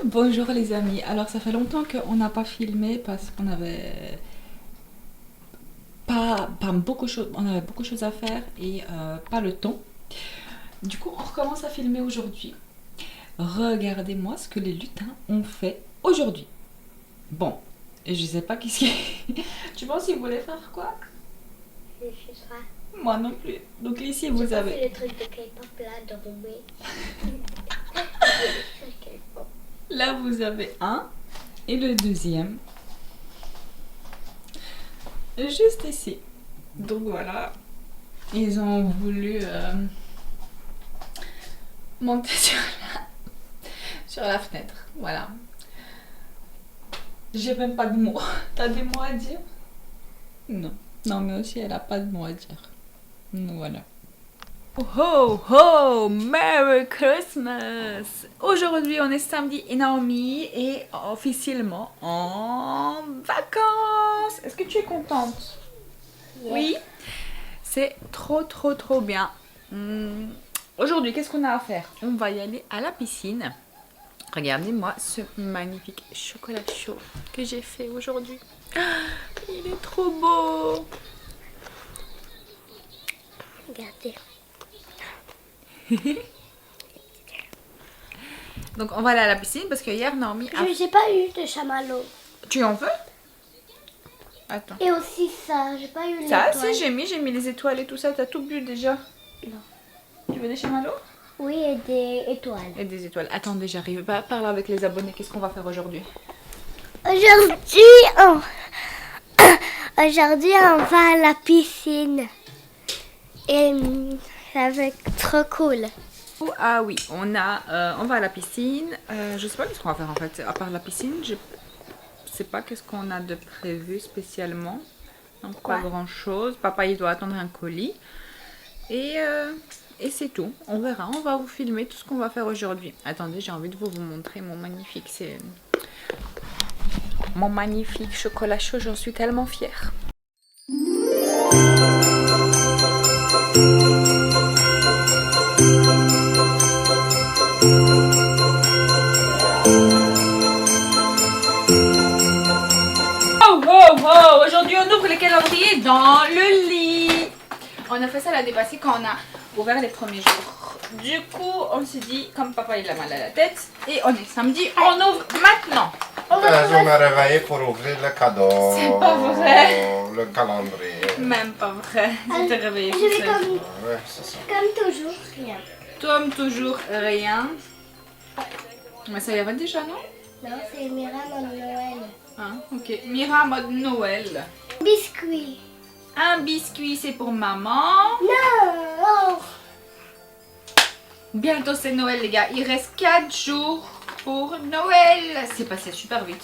Bonjour les amis. Alors ça fait longtemps qu'on n'a pas filmé parce qu'on avait pas beaucoup de choses, on avait beaucoup de choses à faire et pas le temps. Du coup, on recommence à filmer aujourd'hui. Regardez-moi ce que les lutins ont fait aujourd'hui. Bon, et je sais pas qu'est-ce qui. Tu penses qu'ils voulaient faire quoi? Je sais pas. Moi non plus. Donc ici J'ai vous pas avez. fait le truc de K-pop là, de rouler. K-pop. Là vous avez un et le deuxième. Juste ici. Donc voilà. Ils ont voulu monter sur la fenêtre. Voilà. J'ai même pas de mots. T'as des mots à dire? Non. Non, mais aussi elle a pas de mots à dire. Voilà. Ho ho! Merry Christmas! Aujourd'hui, on est samedi et Naomi est officiellement en vacances. Est-ce que tu es contente? Oui. C'est trop bien. Aujourd'hui, qu'est-ce qu'on a à faire? On va y aller à la piscine. Regardez-moi ce magnifique chocolat chaud que j'ai fait aujourd'hui. Il est trop beau. Regardez. Donc on va aller à la piscine parce que hier Naomi a... J'ai pas eu de chamallow. Tu en veux? Attends. Et aussi ça, j'ai pas eu les Ça, étoiles. si j'ai mis les étoiles et tout ça, t'as tout bu déjà. Non. Tu veux des chamallows? Oui, et des étoiles. Et des étoiles. Attendez, j'arrive. Va parler avec les abonnés. Qu'est-ce qu'on va faire aujourd'hui? Aujourd'hui, on va à la piscine. Et ça va être trop cool. Ah oui, on va à la piscine. Je sais pas qu'est-ce qu'on va faire en fait. À part la piscine, je sais pas qu'est-ce qu'on a de prévu spécialement. Donc pas grand chose. Papa il doit attendre un colis. Et c'est tout. On verra. On va vous filmer tout ce qu'on va faire aujourd'hui. Attendez, j'ai envie de vous montrer mon magnifique. C'est mon magnifique chocolat chaud. J'en suis tellement fière. Aujourd'hui, on ouvre les calendriers dans le lit. On a fait ça l'année passée quand on a ouvert les premiers jours. Du coup, on s'est dit, comme papa il a mal à la tête, et on est samedi, on ouvre maintenant. On m'a réveillé pour ouvrir le cadeau. C'est pas vrai. Le calendrier. Même pas vrai. Tu t'es réveillée Je tout vais seul. Ouais, c'est ça. comme toujours, rien. Comme toujours, rien. Mais ça y va déjà, non? Non, c'est Mira mon Noël. Ah, ok. Mira mode Noël. Biscuit. Un biscuit, c'est pour maman. Non. Bientôt c'est Noël les gars, il reste 4 jours pour Noël. C'est passé super vite,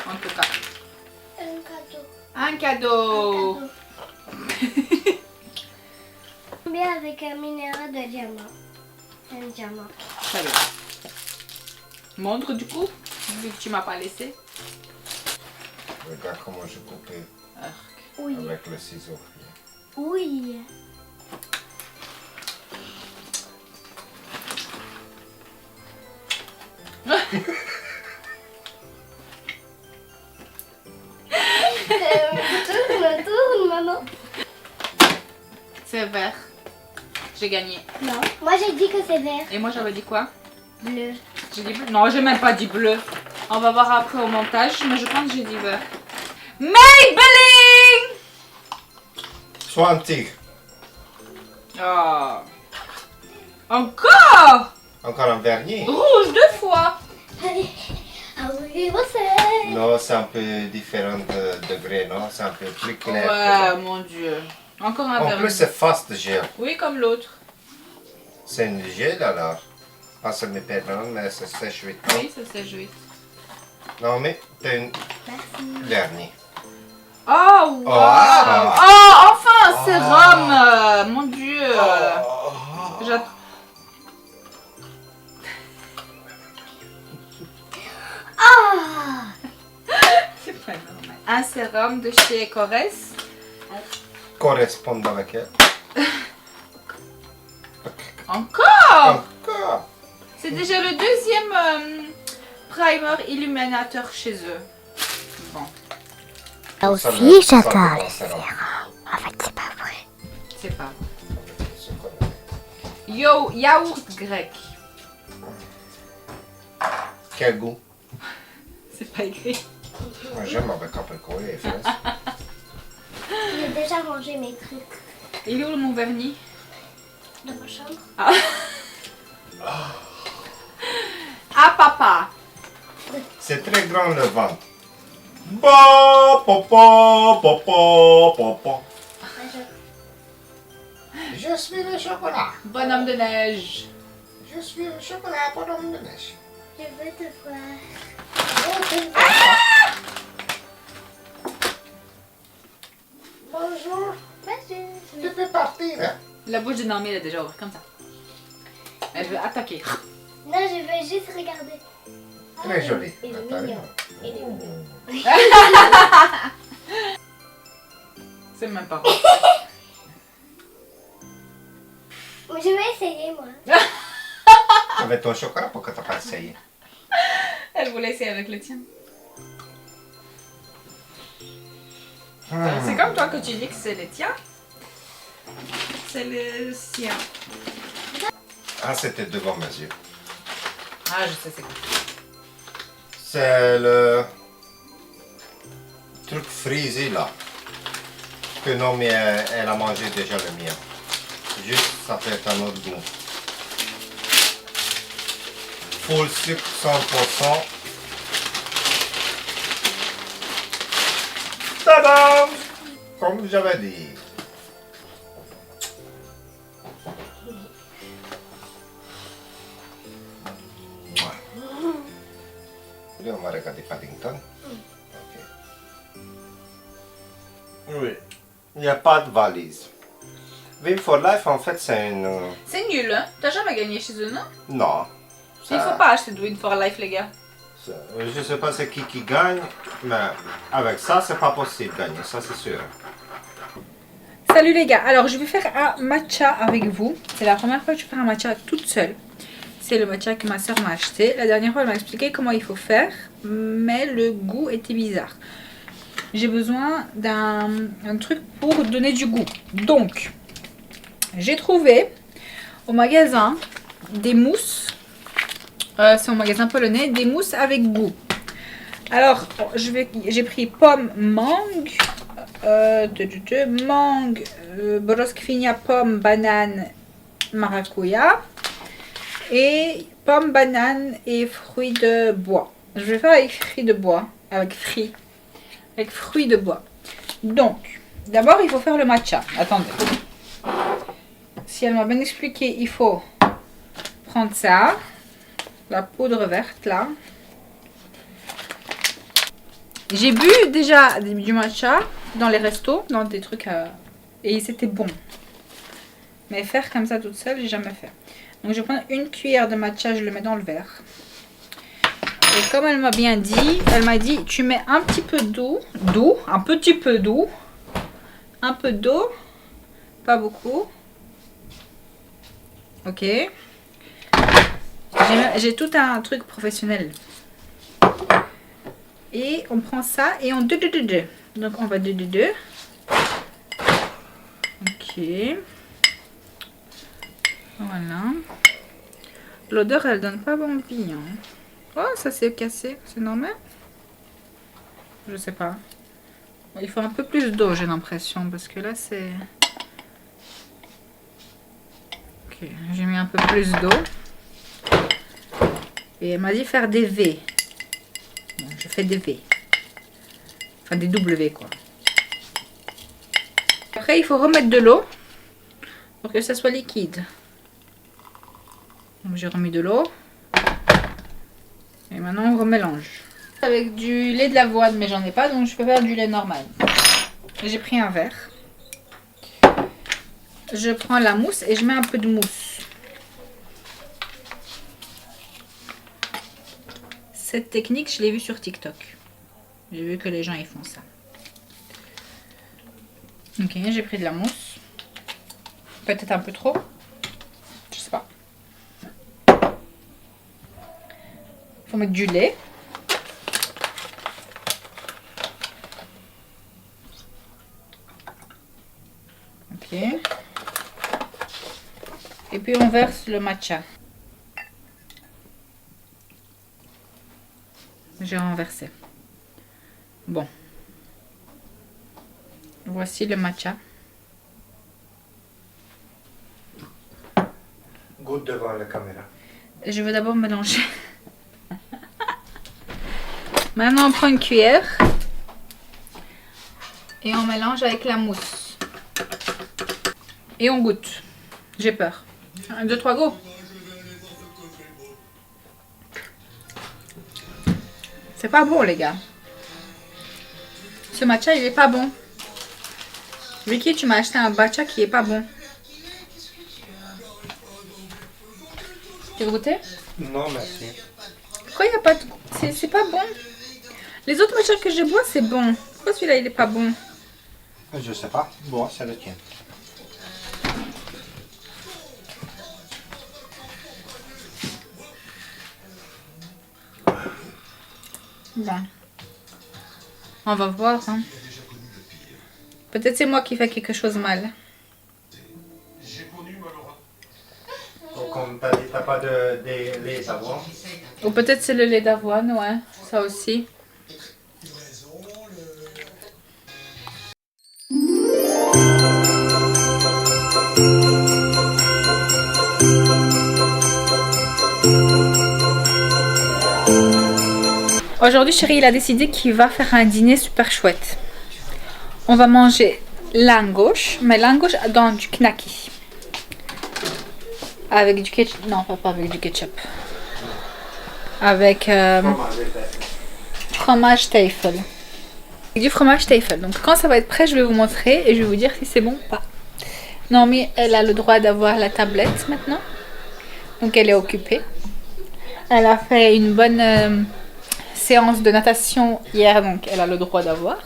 en tout cas. Un cadeau. Un cadeau. Bien avec un minéral de diamant. Un diamant. Très bien. Montre du coup, vu que tu m'as pas laissé. Regarde comment je coupé Oui. avec le ciseau. Oui. Tourne, maman. C'est vert. J'ai gagné. Non. Moi j'ai dit que c'est vert. Et moi j'avais dit quoi? Bleu. J'ai dit bleu. Non, j'ai même pas dit bleu. On va voir après au montage, mais je pense que j'ai dit vert. Maybelline! Soit un tigre. Oh. Encore! Encore un vernis. Rouge 2 fois. Ah oui, vous savez. Non, c'est un peu différent de degré, non? C'est un peu plus clair. Ouais, mon dieu. Encore un En vernis. plus, c'est fast gel. Oui, comme l'autre. C'est une gel alors. Pas sur mes pédales, mais ça sèche vite. Non, Oui, ça c'est joli. non mais t'as une Merci. vernis. Oh, wow. ah. Oh, enfin un sérum. Mon dieu. J'attends. Ah. C'est pas normal. Un sérum de chez Corès. Correspond avec elle. Encore. Encore. C'est déjà le deuxième primer illuminateur chez eux. Bon, Là Ça aussi, me- ça me j'adore les concerne. céréales. En fait, c'est pas vrai. c'est pas. Ce qu'on a. Yo, yaourt grec. Quel goût? C'est pas écrit. Moi, j'aime avec apricot et fraises. J'ai déjà rangé mes trucs Il est où mon vernis? dans ma chambre. Ah papa. C'est très grand le ventre. Ba, pa, pa, pa, pa, pa, pa. Je suis le chocolat. Bonhomme de neige. Je suis le chocolat, bonhomme de neige. Je veux te voir. Bonjour. Vas-y. Tu peux partir, hein? La bouche de Naomi elle est déjà ouverte comme ça. Elle veut attaquer. Non, je veux juste regarder. Très joli. Il est Attends. mignon. Il est mignon. C'est même pas. Je vais essayer, moi. Avec ton chocolat, pourquoi t'as pas essayé? Elle voulait essayer avec le tien. C'est comme toi que tu dis que c'est le tien. C'est le sien. Ah, c'était devant mes yeux. Ah, je sais c'est quoi. C'est le truc frisé là. Que non, mais elle a mangé déjà le mien. Juste, ça fait un autre goût. Full sucre 100%. Tadam! Comme j'avais dit. Ouais. On va regarder Paddington. Ok. Oui. Il n'y a pas de valise. Win for Life, en fait, c'est une... C'est nul, hein? T'as jamais gagné chez eux, non? Non. Il faut pas acheter de Win for Life, les gars. Je sais pas c'est qui gagne, mais avec ça, c'est pas possible de gagner, ça c'est sûr. Salut les gars, alors je vais faire un matcha avec vous. C'est la première fois que je fais un matcha toute seule. C'est le matcha que ma soeur m'a acheté. La dernière fois, elle m'a expliqué comment il faut faire, mais le goût était bizarre. J'ai besoin d'un truc pour donner du goût. Donc, j'ai trouvé au magasin des mousses. C'est un magasin polonais, des mousses avec goût. Alors, j'ai pris pomme, mangue, mangue, broskwinia, pomme, banane, maracuja et pomme, banane et fruits de bois. Je vais faire avec fruits de bois, avec fruits de bois. Donc, d'abord, il faut faire le matcha. Attendez. Si elle m'a bien expliqué, il faut prendre ça. La poudre verte là. J'ai bu déjà du matcha dans les restos, dans des trucs et c'était bon. Mais faire comme ça toute seule, j'ai jamais fait. Donc je prends une cuillère de matcha, je le mets dans le verre. Et comme elle m'a bien dit, elle m'a dit tu mets un petit peu d'eau, un petit peu d'eau, un peu d'eau, pas beaucoup. Ok. J'ai tout un truc professionnel. Et on prend ça et on deux. Donc on va deux. Ok. Voilà. L'odeur elle donne pas envie. Hein. Oh ça s'est cassé, c'est normal? Je sais pas. Il faut un peu plus d'eau j'ai l'impression parce que là c'est... Ok, j'ai mis un peu plus d'eau. Et elle m'a dit faire des V. Bon, je fais des V. Enfin des W quoi. Après il faut remettre de l'eau pour que ça soit liquide. Donc j'ai remis de l'eau. Et maintenant on remélange. Avec du lait de l'avoine mais j'en ai pas donc je peux faire du lait normal. J'ai pris un verre. Je prends la mousse et je mets un peu de mousse. Cette technique, je l'ai vue sur TikTok. J'ai vu que les gens ils font ça. Ok, j'ai pris de la mousse. Peut-être un peu trop. Je sais pas. faut mettre du lait. Ok. Et puis on verse le matcha. J'ai renversé. Bon. Voici le matcha. Goûte devant la caméra. Je vais d'abord mélanger. Maintenant on prend une cuillère. Et on mélange avec la mousse. Et on goûte. J'ai peur. 1, 2, 3, go! C'est pas bon les gars. Ce matcha il est pas bon. Vicky, tu m'as acheté un matcha qui est pas bon. Tu veux goûter? Non, merci. Pourquoi il n'y a pas de... C'est pas bon. Les autres matchas que je bois c'est bon. Pourquoi celui-là il est pas bon? Je sais pas. Bon, c'est le tien. Bon. On va voir. Hein. Peut-être c'est moi qui fais quelque chose mal. Donc, comme tu as dit, tu n'as pas de lait d'avoine. Ou peut-être c'est le lait d'avoine, ouais. Ça aussi. Aujourd'hui, chérie, il a décidé qu'il va faire un dîner super chouette. On va manger langouche, mais langouche dans du knacky. Avec du ketchup. Non, pas avec du ketchup. Avec fromage Teifel. Avec du fromage Teifel. Donc quand ça va être prêt, je vais vous montrer et je vais vous dire si c'est bon ou pas. Naomi, elle a le droit d'avoir la tablette maintenant. Donc elle est occupée. Elle a fait une bonne séance de natation hier, donc elle a le droit d'avoir.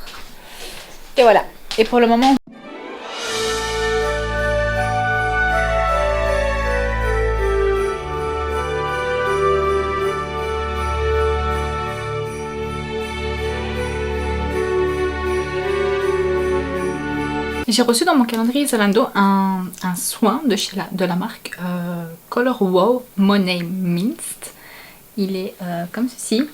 Et voilà. Et pour le moment... J'ai reçu dans mon calendrier Zalando un soin de la marque Color Wow Money Minced. Il est comme ceci.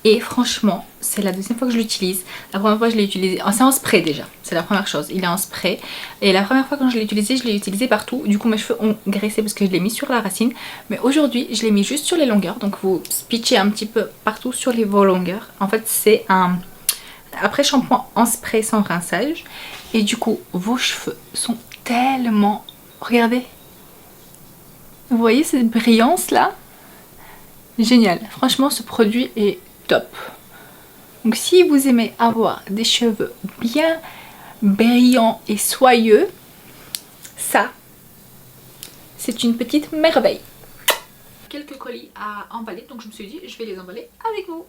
Et franchement, c'est la deuxième fois que je l'utilise. La première fois, je l'ai utilisé... Oh, c'est en spray déjà. C'est la première chose. Il est en spray. Et la première fois quand je l'ai utilisé partout. Du coup, mes cheveux ont graissé parce que je l'ai mis sur la racine. Mais aujourd'hui, je l'ai mis juste sur les longueurs. Donc, vous pitchez un petit peu partout sur vos longueurs. En fait, c'est un après-shampoing en spray sans rinçage. Et du coup, vos cheveux sont tellement... Regardez. Vous voyez cette brillance là? Génial. Franchement, ce produit est top. Donc si vous aimez avoir des cheveux bien brillants et soyeux, ça, c'est une petite merveille. Quelques colis à emballer, donc je me suis dit, je vais les emballer avec vous.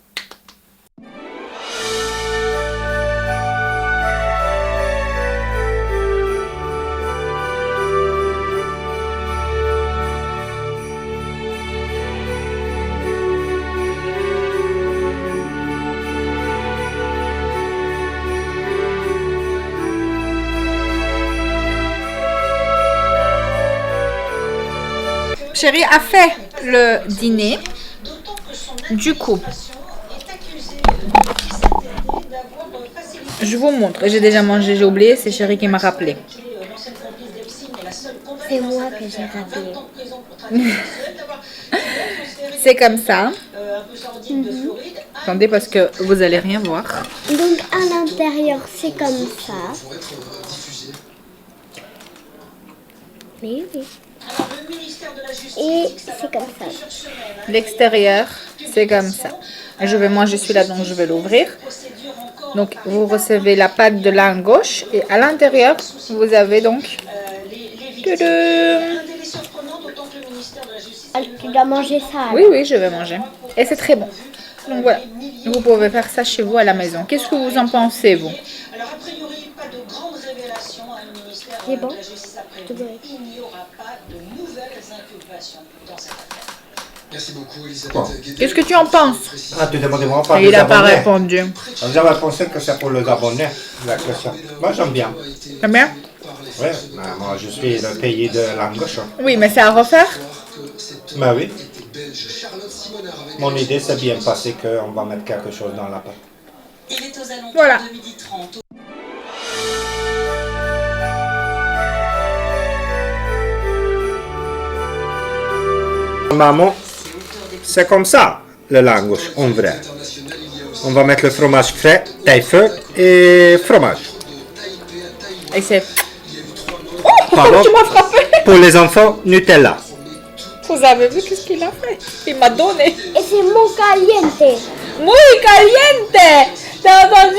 Chérie a fait le dîner. Du coup, je vous montre. J'ai déjà mangé, j'ai oublié. C'est Chérie qui m'a rappelé. C'est moi que j'ai rappelé. C'est comme ça. Attendez parce que vous allez rien voir. Donc à l'intérieur, c'est comme ça. Oui, oui. Et c'est comme ça. L'extérieur, c'est comme ça. Moi, je suis là, donc je vais l'ouvrir. Donc, vous recevez la pâte de l'un gauche et à l'intérieur, vous avez donc... Tu dois manger ça. Oui, oui, je vais manger. Et c'est très bon. Donc voilà, vous pouvez faire ça chez vous à la maison. Qu'est-ce que vous en pensez, vous? C'est bon. Bon. Qu'est-ce que tu en penses? Ah, tu demandais-moi pas Il des n'a pas abonnés. répondu. J'avais pensé que c'est pour les abonnés, la question. Moi, j'aime bien. T'aimes bien? Oui, moi, je suis le pays de l'Angouche. Oui, mais c'est à refaire? Bah oui. Mon idée, c'est bien passé qu'on va mettre quelque chose dans la pâte. Voilà. Maman, c'est comme ça, le langouche, en vrai. On va mettre le fromage frais, taille-feu et fromage. Et c'est... Pardon, Tu m'as frappé! pour les enfants, Nutella. Vous avez vu qu'est-ce qu'il a fait? Il m'a donné. Et c'est muy caliente. Muy caliente! T'as entendu?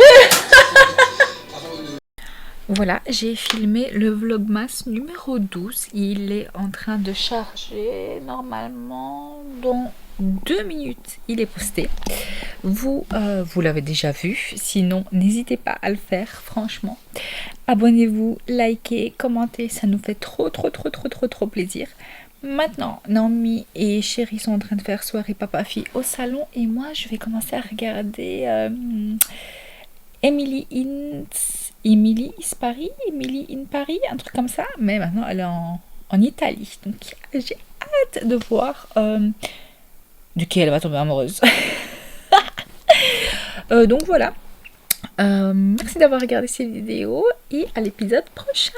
Voilà, j'ai filmé le vlogmas numéro 12. Il est en train de charger normalement dans 2 minutes. Il est posté. Vous l'avez déjà vu. Sinon, n'hésitez pas à le faire, franchement. Abonnez-vous, likez, commentez. Ça nous fait trop plaisir. Maintenant, Naomi et Chérie sont en train de faire soirée papa-fille au salon. Et moi, je vais commencer à regarder Emily in Paris, un truc comme ça. Mais maintenant, elle est en Italie. Donc, j'ai hâte de voir de qui elle va tomber amoureuse. Donc, voilà. Merci d'avoir regardé cette vidéo et à l'épisode prochain.